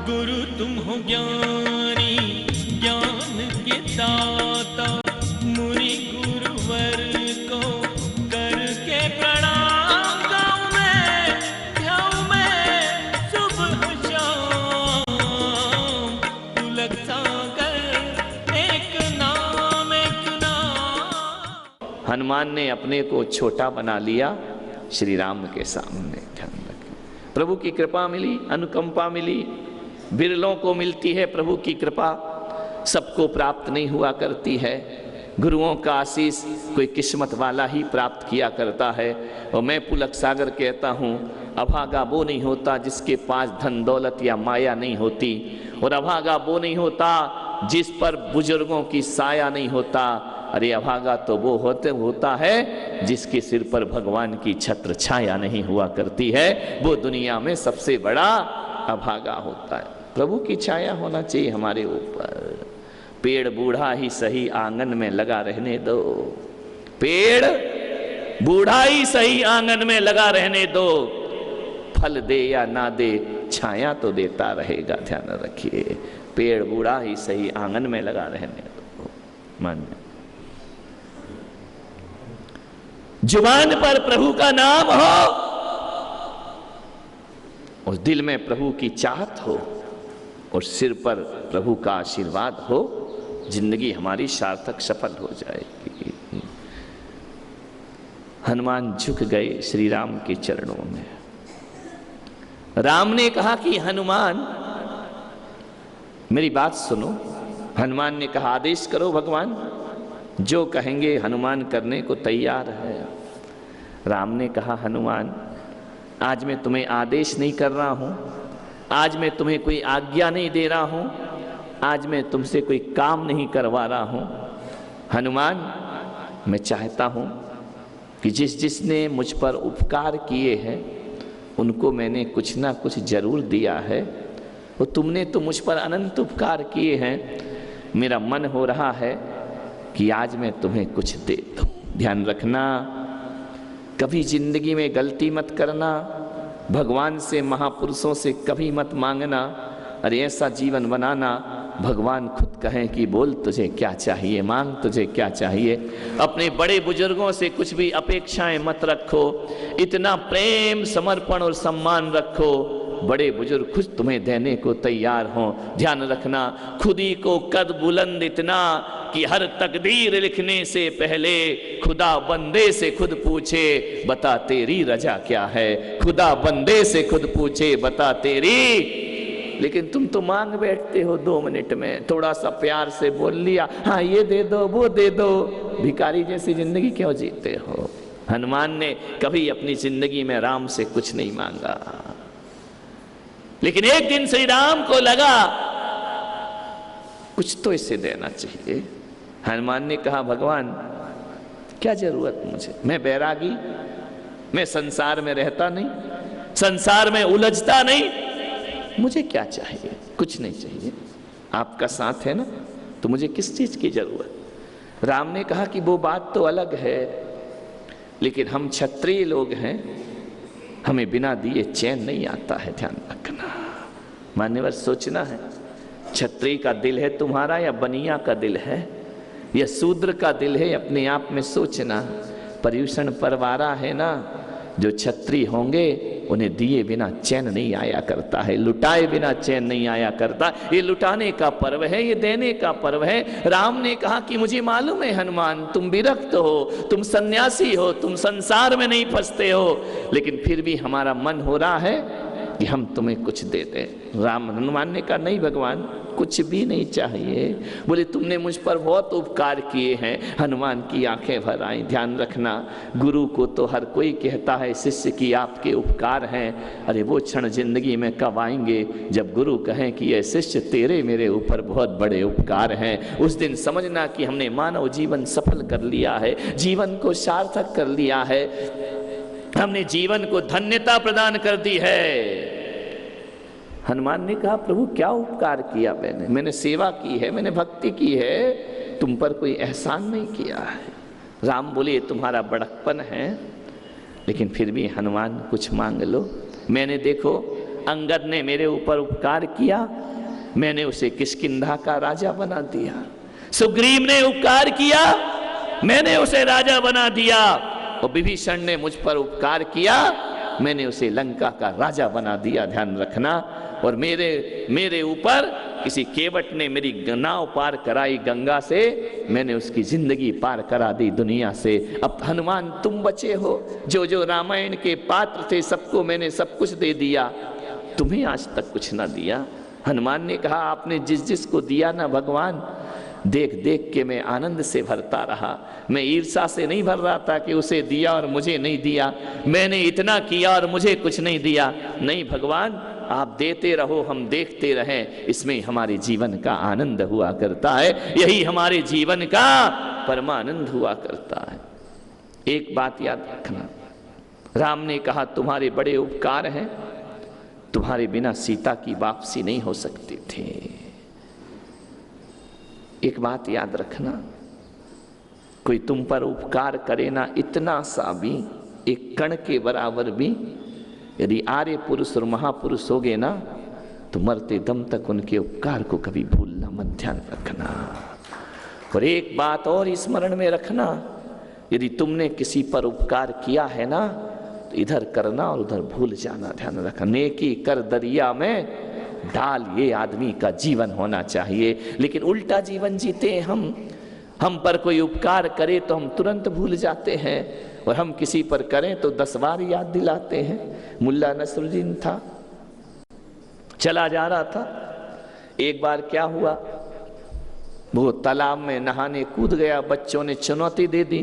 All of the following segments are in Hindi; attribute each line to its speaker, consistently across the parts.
Speaker 1: गुरु तुम हो ज्ञानी ज्ञान के दाता, मुनि गुरुवर को करके प्रणाम गाऊं मैं सुबह शाम। पुलक सागर एक नाम एक नाम।
Speaker 2: हनुमान ने अपने को छोटा बना लिया श्री राम के सामने। ध्यान रखें, प्रभु की कृपा मिली, अनुकंपा मिली, बिरलों को मिलती है प्रभु की कृपा, सबको प्राप्त नहीं हुआ करती है। गुरुओं का आशीष कोई किस्मत वाला ही प्राप्त किया करता है। और मैं पुलक सागर कहता हूँ, अभागा वो नहीं होता जिसके पास धन दौलत या माया नहीं होती, और अभागा वो नहीं होता जिस पर बुजुर्गों की साया नहीं होता। अरे अभागा तो वो होता है जिसके सिर पर भगवान की छत्र छाया नहीं हुआ करती है, वो दुनिया में सबसे बड़ा अभागा होता है। प्रभु की छाया होना चाहिए हमारे ऊपर। पेड़ बूढ़ा ही सही आंगन में लगा रहने दो, पेड़ बूढ़ा ही सही आंगन में लगा रहने दो, फल दे या ना दे छाया तो देता रहेगा। ध्यान रखिए, पेड़ बूढ़ा ही सही आंगन में लगा रहने दो। मान जुबान पर प्रभु का नाम हो और दिल में प्रभु की चाहत हो और सिर पर प्रभु का आशीर्वाद हो, जिंदगी हमारी सार्थक सफल हो जाएगी। हनुमान झुक गए श्री राम के चरणों में। राम ने कहा कि हनुमान मेरी बात सुनो। हनुमान ने कहा आदेश करो भगवान, जो कहेंगे हनुमान करने को तैयार है। राम ने कहा हनुमान आज मैं तुम्हें आदेश नहीं कर रहा हूं, आज मैं तुम्हें कोई आज्ञा नहीं दे रहा हूं, आज मैं तुमसे कोई काम नहीं करवा रहा हूं। हनुमान मैं चाहता हूं कि जिसने मुझ पर उपकार किए हैं उनको मैंने कुछ ना कुछ जरूर दिया है, और तुमने तो मुझ पर अनंत उपकार किए हैं। मेरा मन हो रहा है कि आज मैं तुम्हें कुछ दे दूं। ध्यान रखना, कभी जिंदगी में गलती मत करना, भगवान से महापुरुषों से कभी मत मांगना। अरे ऐसा जीवन बनाना भगवान खुद कहें कि बोल तुझे क्या चाहिए, मांग तुझे क्या चाहिए। अपने बड़े बुजुर्गों से कुछ भी अपेक्षाएं मत रखो, इतना प्रेम समर्पण और सम्मान रखो, बड़े बुजुर्ग खुद तुम्हें देने को तैयार हों। ध्यान रखना, खुद ही को कद बुलंद इतना कि हर तकदीर लिखने से पहले खुदा बंदे से खुद पूछे बता तेरी रजा क्या है। खुदा बंदे से खुद पूछे बता तेरी। लेकिन तुम तो मांग बैठते हो 2 मिनट में, थोड़ा सा प्यार से बोल लिया, हाँ ये दे दो वो दे दो। भिखारी जैसी जिंदगी क्यों जीते हो। हनुमान ने कभी अपनी जिंदगी में राम से कुछ नहीं मांगा, लेकिन एक दिन श्री राम को लगा कुछ तो इसे देना चाहिए। हनुमान ने कहा भगवान क्या जरूरत मुझे, मैं बैरागी, मैं संसार में रहता नहीं, संसार में उलझता नहीं, मुझे क्या चाहिए, कुछ नहीं चाहिए। आपका साथ है ना, तो मुझे किस चीज की जरूरत। राम ने कहा कि वो बात तो अलग है, लेकिन हम क्षत्रिय लोग हैं, हमें बिना दिए चैन नहीं आता है। ध्यान रखना, मान्यवर सोचना है, क्षत्रिय का दिल है तुम्हारा या बनिया का दिल है या शूद्र का दिल है, अपने आप में सोचना। पर्यूषण परवारा है ना, जो क्षत्रिय होंगे उन्हें दिए बिना चैन नहीं आया करता है, लुटाए बिना चैन नहीं आया करता। ये लुटाने का पर्व है, ये देने का पर्व है। राम ने कहा कि मुझे मालूम है हनुमान तुम विरक्त हो, तुम सन्यासी हो, तुम संसार में नहीं फंसते हो, लेकिन फिर भी हमारा मन हो रहा है कि हम तुम्हें कुछ दे दें। हनुमान ने कहा नहीं भगवान कुछ भी नहीं चाहिए। बोले तुमने मुझ पर बहुत उपकार किए हैं। हनुमान की आंखें भर आई। ध्यान रखना, गुरु को तो हर कोई कहता है शिष्य की आपके उपकार हैं। अरे वो क्षण जिंदगी में कब आएंगे जब गुरु कहें कि ये शिष्य तेरे मेरे ऊपर बहुत बड़े उपकार हैं। उस दिन समझना कि हमने मानव जीवन सफल कर लिया है, जीवन को सार्थक कर लिया है, हमने जीवन को धन्यता प्रदान कर दी है। हनुमान ने कहा प्रभु क्या उपकार किया मैंने सेवा की है, मैंने भक्ति की है, तुम पर कोई एहसान नहीं किया है। राम बोले तुम्हारा बड़कपन है, लेकिन फिर भी हनुमान कुछ मांग लो। मैंने देखो अंगद ने मेरे ऊपर उपकार किया, मैंने उसे किष्किंधा का राजा बना दिया। सुग्रीव ने उपकार किया, मैंने उसे राजा बना दिया। और विभीषण ने मुझ पर उपकार किया, मैंने उसे लंका का राजा बना दिया। ध्यान रखना। और मेरे ऊपर किसी केवट ने मेरी नाव पार कराई गंगा से, मैंने उसकी जिंदगी पार करा दी दुनिया से। अब हनुमान तुम बचे हो, जो जो रामायण के पात्र थे सबको मैंने सब कुछ दे दिया, तुम्हें आज तक कुछ ना दिया। हनुमान ने कहा आपने जिस जिस को दिया ना भगवान, देख देख के मैं आनंद से भरता रहा। मैं ईर्ष्या से नहीं भर रहा था कि उसे दिया और मुझे नहीं दिया, मैंने इतना किया और मुझे कुछ नहीं दिया। नहीं भगवान, आप देते रहो, हम देखते रहें, इसमें हमारे जीवन का आनंद हुआ करता है। यही हमारे जीवन का परमानंद हुआ करता है। एक बात याद रखना, राम ने कहा तुम्हारे बड़े उपकार हैं, तुम्हारे बिना सीता की वापसी नहीं हो सकती थी। एक बात याद रखना, कोई तुम पर उपकार करे ना इतना सा भी, एक कण के बराबर भी, यदि आर्य पुरुष और महापुरुष होगे ना तो मरते दम तक उनके उपकार को कभी भूलना मत। ध्यान रखना। और एक बात और स्मरण में रखना, यदि तुमने किसी पर उपकार किया है ना तो इधर करना और उधर भूल जाना। ध्यान रखना। नेकी कर दरिया में डाल, ये आदमी का जीवन होना चाहिए। लेकिन उल्टा जीवन जीते हम पर कोई उपकार करे तो हम तुरंत भूल जाते हैं, और हम किसी पर करें तो 10 बार याद दिलाते हैं। मुल्ला नसरुद्दीन था, चला जा रहा था, एक बार क्या हुआ, वो तालाब में नहाने कूद गया, बच्चों ने चुनौती दे दी,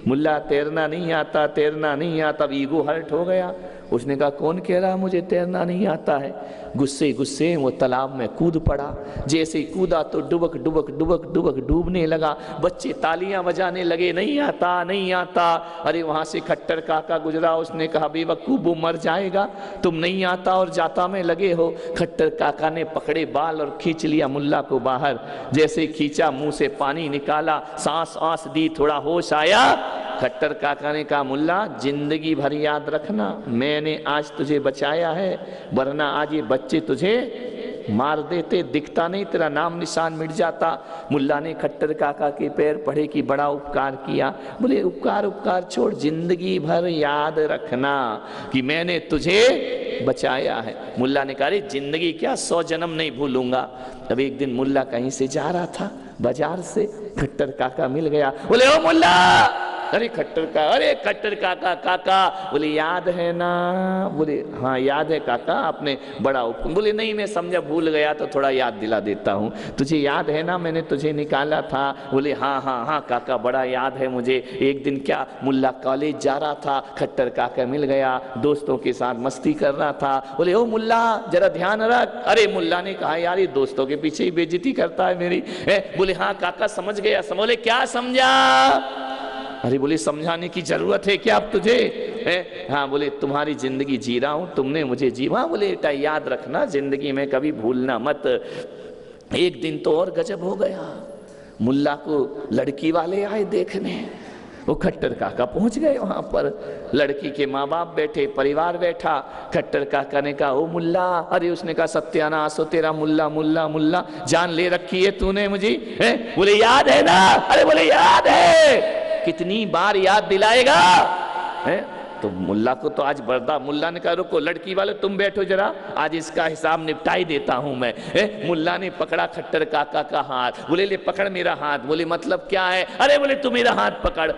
Speaker 2: मुल्ला तैरना नहीं आता, तैरना नहीं आता। अब ईगो हर्ट हो गया, उसने कहा कौन कह रहा मुझे तैरना नहीं आता है। गुस्से गुस्से वो तालाब में कूद पड़ा। जैसे ही कूदा तो डुबक डुबक डुबक डुबक डूबने लगा। बच्चे तालियां बजाने लगे, नहीं आता नहीं आता। अरे वहां से खट्टर काका गुजरा, उसने कहा बेवकूफ वो मर जाएगा, तुम नहीं आता और जाता में लगे हो। खट्टर काका ने पकड़े बाल और खींच लिया मुल्ला को बाहर। जैसे खींचा, मुंह से पानी निकाला, सांस आंस दी, थोड़ा होश आया। खट्टर काका ने कहा मुल्ला जिंदगी भर याद रखना, मैंने आज तुझे बचाया है, वरना आज ये बच्चे तुझे मार देते, दिखता नहीं, तेरा नाम निशान मिट जाता। मुल्ला ने खट्टर काका के पैर पड़े कि बड़ा उपकार किया। बोले उपकार उपकार छोड़, जिंदगी भर याद रखना कि मैंने तुझे बचाया है। मुल्ला ने कहा जिंदगी क्या, 100 जन्म नहीं भूलूंगा। अब एक दिन मुल्ला कहीं से जा रहा था बाजार से, खट्टर काका मिल गया। बोले ओ मुल्ला, अरे खट्टर काका काका। बोले याद है ना? बोले हाँ याद है काका, आपने बड़ा बोले नहीं मैं समझा भूल गया तो थोड़ा याद दिला देता हूँ। तुझे याद है ना मैंने तुझे निकाला था? बोले हाँ हाँ हाँ काका बड़ा याद है मुझे। एक दिन क्या मुल्ला कॉलेज जा रहा था, खट्टर काका मिल गया, दोस्तों के साथ मस्ती कर रहा था। बोले ओ मुल्ला जरा ध्यान रख। अरे मुल्ला ने कहा यार ये दोस्तों के पीछे ही बेइज्जती करता है मेरी। बोले हाँ काका समझ गया। बोले क्या समझा? अरे बोले समझाने की जरूरत है क्या अब तुझे? हाँ बोले तुम्हारी जिंदगी जी रहा हूं, तुमने मुझे जी। हाँ बोले बेटा याद रखना जिंदगी में कभी भूलना मत। एक दिन तो और गजब हो गया, मुल्ला को लड़की वाले आए देखने। वो खट्टर काका पहुंच गए वहां पर, लड़की के माँ बाप बैठे, परिवार बैठा। खट्टर काका ने कहा ओ मुल्ला। अरे उसने कहा सत्यानाश हो तेरा, मुल्ला मुल्ला मुल्ला जान ले रखी है तूने मुझे। बोले याद है ना? अरे बोले याद है। कितनी बार याद दिलाएगा? तो मुल्ला को तो आज बर्दा। मुल्ला ने कहा रुको लड़की वाले तुम बैठो जरा, आज इसका हिसाब निपटाई देता हूं मैं। मुल्ला ने पकड़ा खट्टर काका का हाथ। बोले ले पकड़ मेरा हाथ। बोले मतलब क्या है? अरे बोले तू मेरा हाथ पकड़।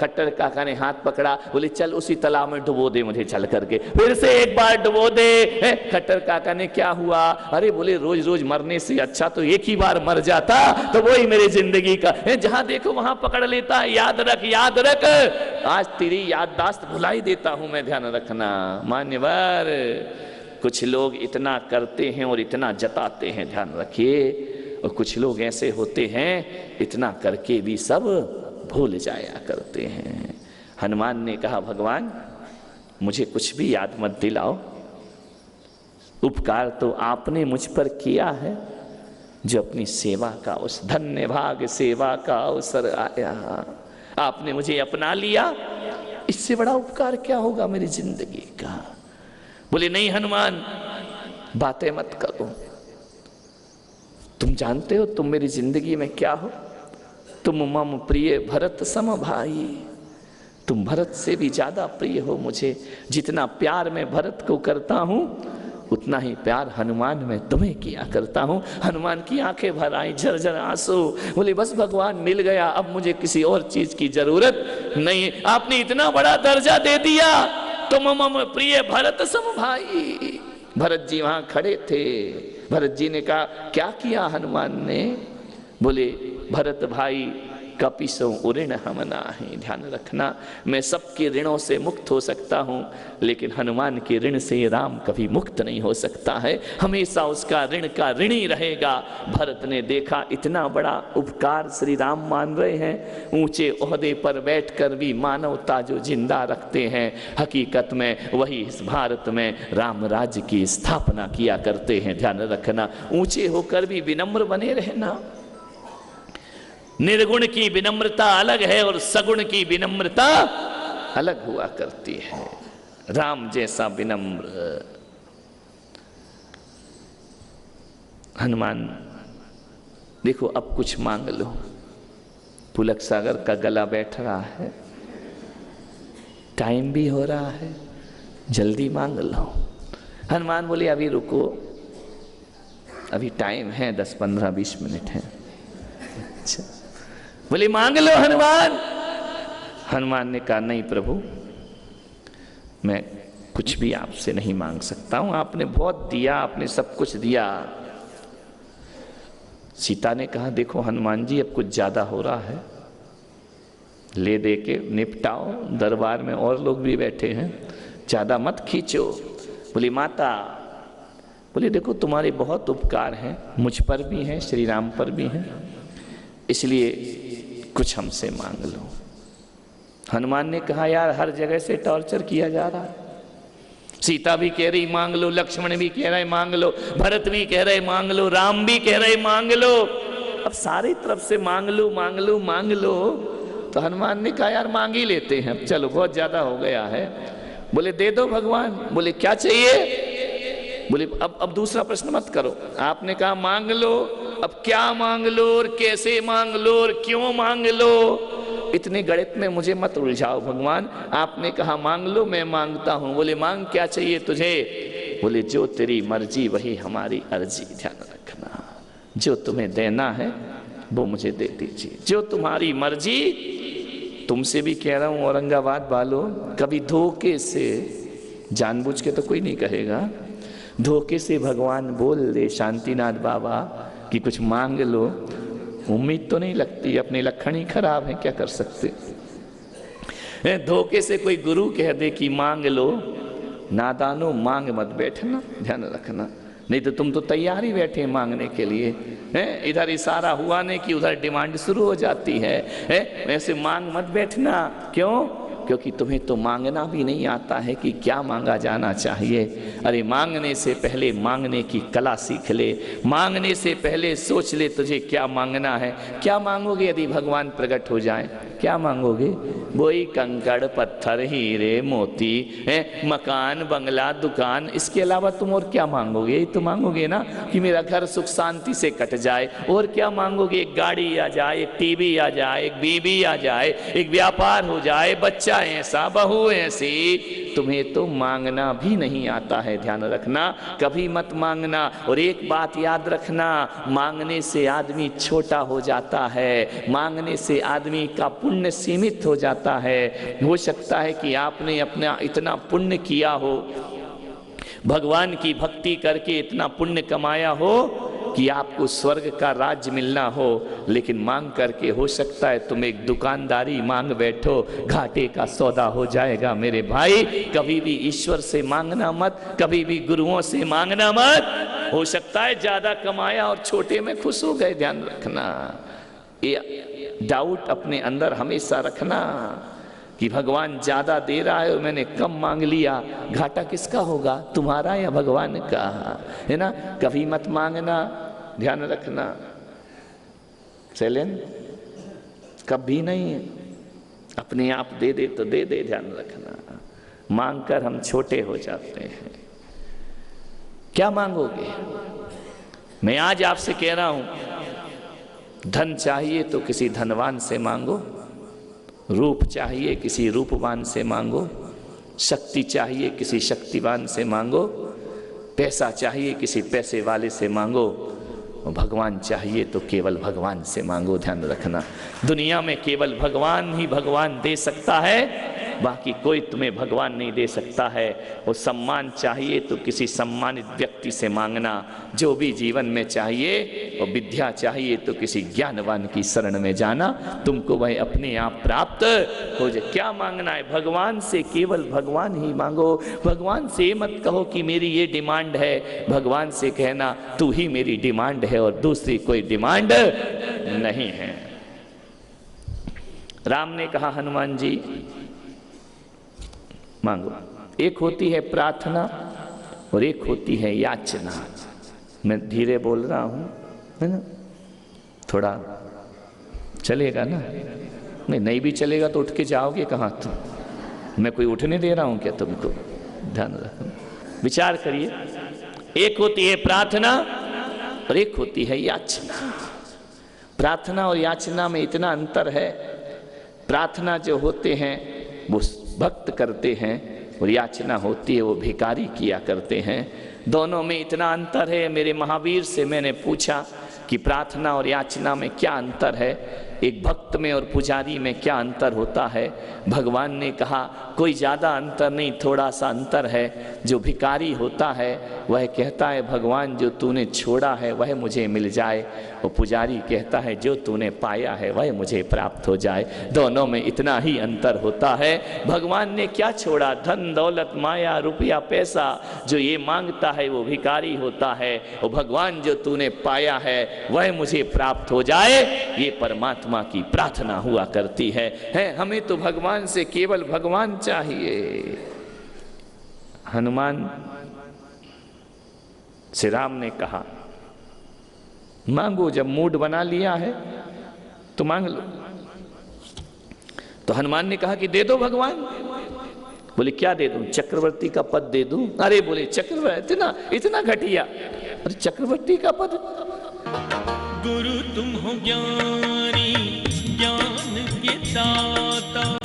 Speaker 2: खट्टर काका ने हाथ पकड़ा। बोले चल उसी तालाब में डुबो दे मुझे चल करके। फिर से एक बार डुबो दे। खट्टर काका ने क्या हुआ? अरे बोले रोज रोज मरने से अच्छा तो एक ही बार मर जाता, तो वही मेरी जिंदगी का। जहां देखो वहां पकड़ लेता। याद रख याद रख, आज तेरी याददाश्त भुलाई देता हूं मैं, ध्यान रखना। मान्यवर कुछ लोग इतना करते हैं और इतना जताते हैं, ध्यान रखिए। और कुछ लोग ऐसे होते हैं इतना करके भी सब भूल जाया करते हैं। हनुमान ने कहा भगवान मुझे कुछ भी याद मत दिलाओ, उपकार तो आपने मुझ पर किया है, जो अपनी सेवा का उस धन्य भाग सेवा का अवसर आया, आपने मुझे अपना लिया, इससे बड़ा उपकार क्या होगा मेरी जिंदगी का? बोले नहीं हनुमान, बातें मत करो। तुम जानते हो तुम मेरी जिंदगी में क्या हो? तुम मम प्रिय भरत सम भाई। तुम भरत से भी ज्यादा प्रिय हो मुझे। जितना प्यार मैं भरत को करता हूं उतना ही प्यार हनुमान में तुम्हें किया करता हूं। हनुमान की आंखें भर आई, झरझर आंसू। बोले बस भगवान मिल गया, अब मुझे किसी और चीज की जरूरत नहीं। आपने इतना बड़ा दर्जा दे दिया। तुम मम प्रिय भरत सम भाई। भरत जी वहां खड़े थे। भरत जी ने कहा क्या किया हनुमान ने? बोले भरत भाई कपिसो ऋण हम नाहि। ध्यान रखना, मैं सबके ऋणों से मुक्त हो सकता हूं, लेकिन हनुमान के ऋण से राम कभी मुक्त नहीं हो सकता है, हमेशा उसका ऋण का ऋणी रहेगा। भरत ने देखा इतना बड़ा उपकार श्री राम मान रहे हैं, ऊंचे ओहदे पर बैठकर भी मानवता जो जिंदा रखते हैं, हकीकत में वही इस भारत में राम राज्य की स्थापना किया करते हैं। ध्यान रखना, ऊंचे होकर भी विनम्र बने रहना। निर्गुण की विनम्रता अलग है और सगुण की विनम्रता अलग हुआ करती है। राम जैसा विनम्र हनुमान। देखो अब कुछ मांग लो। पुलक सागर का गला बैठ रहा है, टाइम भी हो रहा है, जल्दी मांग लो। हनुमान बोले अभी रुको, अभी टाइम है 10, 15, 20 मिनट है। अच्छा, बोले मांग लो हनुमान। हनुमान ने कहा नहीं प्रभु, मैं कुछ भी आपसे नहीं मांग सकता हूं, आपने बहुत दिया, आपने सब कुछ दिया। सीता ने कहा देखो हनुमान जी अब कुछ ज्यादा हो रहा है, ले दे के निपटाओ, दरबार में और लोग भी बैठे हैं, ज्यादा मत खींचो। बोली माता, बोले देखो तुम्हारे बहुत उपकार हैं, मुझ पर भी हैं, श्री राम पर भी हैं, इसलिए कुछ हमसे मांग लो। हनुमान ने कहा यार हर जगह से टॉर्चर किया जा रहा है। सीता भी कह रही मांग लो, लक्ष्मण भी कह रहे मांग लो, भरत भी कह रहे मांग लो, राम भी कह रहे मांग लो। अब सारी तरफ से मांग लो मांग लो मांग लो। तो हनुमान ने कहा यार मांग ही लेते हैं, चलो बहुत ज्यादा हो गया है। बोले दे दो भगवान। बोले क्या चाहिए? बोले अब दूसरा प्रश्न मत करो, आपने कहा मांग लो, अब क्या मांग लो और कैसे मांग लो और क्यों मांग लो, इतने गणित में मुझे मत उलझाओ भगवान। आपने कहा मांग लो, मैं मांगता हूं। बोले मांग क्या चाहिए तुझे? बोले जो तेरी मर्जी वही हमारी अर्जी। ध्यान रखना, जो तुम्हें देना है वो मुझे दे दीजिए, जो तुम्हारी मर्जी। तुमसे भी कह रहा हूं औरंगाबाद वालों, कभी धोखे से, जानबूझ के तो कोई नहीं कहेगा, धोखे से भगवान बोल दे शांतिनाथ बाबा कि कुछ मांग लो, उम्मीद तो नहीं लगती, अपने लक्षण ही खराब है, क्या कर सकते। धोखे से कोई गुरु कह दे कि मांग लो, नादानो मांग मत बैठना। ध्यान रखना, नहीं तो तुम तो तैयार ही बैठे मांगने के लिए, इधर इशारा हुआ नहीं कि उधर डिमांड शुरू हो जाती है। वैसे मांग मत बैठना। क्यों? क्योंकि तुम्हें तो मांगना भी नहीं आता है कि क्या मांगा जाना चाहिए। अरे मांगने से पहले मांगने की कला सीख ले, मांगने से पहले सोच ले तुझे क्या मांगना है। क्या मांगोगे यदि भगवान प्रकट हो जाए? क्या मांगोगे? वही कंकड़ पत्थर हीरे मोती, मकान बंगला दुकान, इसके अलावा तुम और क्या मांगोगे? यही तो मांगोगे ना कि मेरा घर सुख शांति से कट जाए। और क्या मांगोगे? एक गाड़ी आ जाए, एक टीवी आ जाए, एक बीबी आ जाए, एक व्यापार हो जाए, बच्चा ऐसा, बहू ऐसी। तुम्हें तो मांगना भी नहीं आता है। ध्यान रखना, कभी मत मांगना। और एक बात याद रखना, मांगने से आदमी छोटा हो जाता है, मांगने से आदमी का पुण्य सीमित हो जाता है। हो सकता है कि आपने अपना इतना पुण्य किया हो, भगवान की भक्ति करके इतना पुण्य कमाया हो कि आपको स्वर्ग का राज्य मिलना हो, लेकिन मांग करके हो सकता है तुम एक दुकानदारी मांग बैठो, घाटे का सौदा हो जाएगा। मेरे भाई, कभी भी ईश्वर से मांगना मत, कभी भी गुरुओं से मांगना मत। हो सकता है ज्यादा कमाया और छोटे में खुश हो गए। ध्यान रखना, ये डाउट अपने अंदर हमेशा रखना कि भगवान ज्यादा दे रहा है और मैंने कम मांग लिया, घाटा किसका होगा, तुम्हारा या भगवान का? है ना। कभी मत मांगना, ध्यान रखना। चैलेंज कभी नहीं, अपने आप दे दे तो दे दे। ध्यान रखना, मांग कर हम छोटे हो जाते हैं। क्या मांगोगे? मैं आज आपसे कह रहा हूं, धन चाहिए तो किसी धनवान से मांगो, रूप चाहिए किसी रूपवान से मांगो, शक्ति चाहिए किसी शक्तिवान से मांगो, पैसा चाहिए किसी पैसे वाले से मांगो, भगवान चाहिए तो केवल भगवान से मांगो। ध्यान रखना, दुनिया में केवल भगवान ही भगवान दे सकता है, बाकी कोई तुम्हें भगवान नहीं दे सकता है। वो सम्मान चाहिए तो किसी सम्मानित व्यक्ति से मांगना, जो भी जीवन में चाहिए, वो विद्या चाहिए तो किसी ज्ञानवान की शरण में जाना, तुमको वह अपने आप प्राप्त हो जाए। क्या मांगना है? भगवान से केवल भगवान ही मांगो। भगवान से मत कहो कि मेरी ये डिमांड है, भगवान से कहना तू ही मेरी डिमांड है और दूसरी कोई डिमांड नहीं है। राम ने कहा, हनुमान जी मांगो। एक होती है प्रार्थना और एक होती है याचना। मैं धीरे बोल रहा हूं, है ना? थोड़ा चलेगा ना? नहीं भी चलेगा तो उठ के जाओगे कहाँ तुम? मैं कोई उठने दे रहा हूं क्या तुमको? ध्यान रखना, विचार करिए। एक होती है प्रार्थना और एक होती है याचना। प्रार्थना और याचना में इतना अंतर है। प्रार्थना जो होते हैं वो भक्त करते हैं और याचना होती है वो भिखारी किया करते हैं। दोनों में इतना अंतर है। मेरे महावीर से मैंने पूछा कि प्रार्थना और याचना में क्या अंतर है, एक भक्त में और पुजारी में क्या अंतर होता है? भगवान ने कहा कोई ज़्यादा अंतर नहीं, थोड़ा सा अंतर है। जो भिखारी होता है वह कहता है भगवान जो तूने छोड़ा है वह मुझे मिल जाए, और पुजारी कहता है जो तूने पाया है वह मुझे प्राप्त हो जाए। दोनों में इतना ही अंतर होता है। भगवान ने क्या छोड़ा? धन दौलत माया रुपया पैसा, जो ये मांगता है वो भिखारी होता है, और भगवान जो तूने पाया है वह मुझे प्राप्त हो जाए, ये परमात्मा की प्रार्थना हुआ करती है। हमें तो भगवान से केवल भगवान चाहिए। हनुमान से राम ने कहा मांगो, जब मूड बना लिया है तो मांग लो। तो हनुमान ने कहा कि दे दो भगवान। बोले क्या दे दूं? चक्रवर्ती का पद दे दूं? अरे बोले चक्रवर्ती इतना घटिया? अरे चक्रवर्ती का पद?
Speaker 1: गुरु तुम हो ज्ञानी ज्ञान के दाता।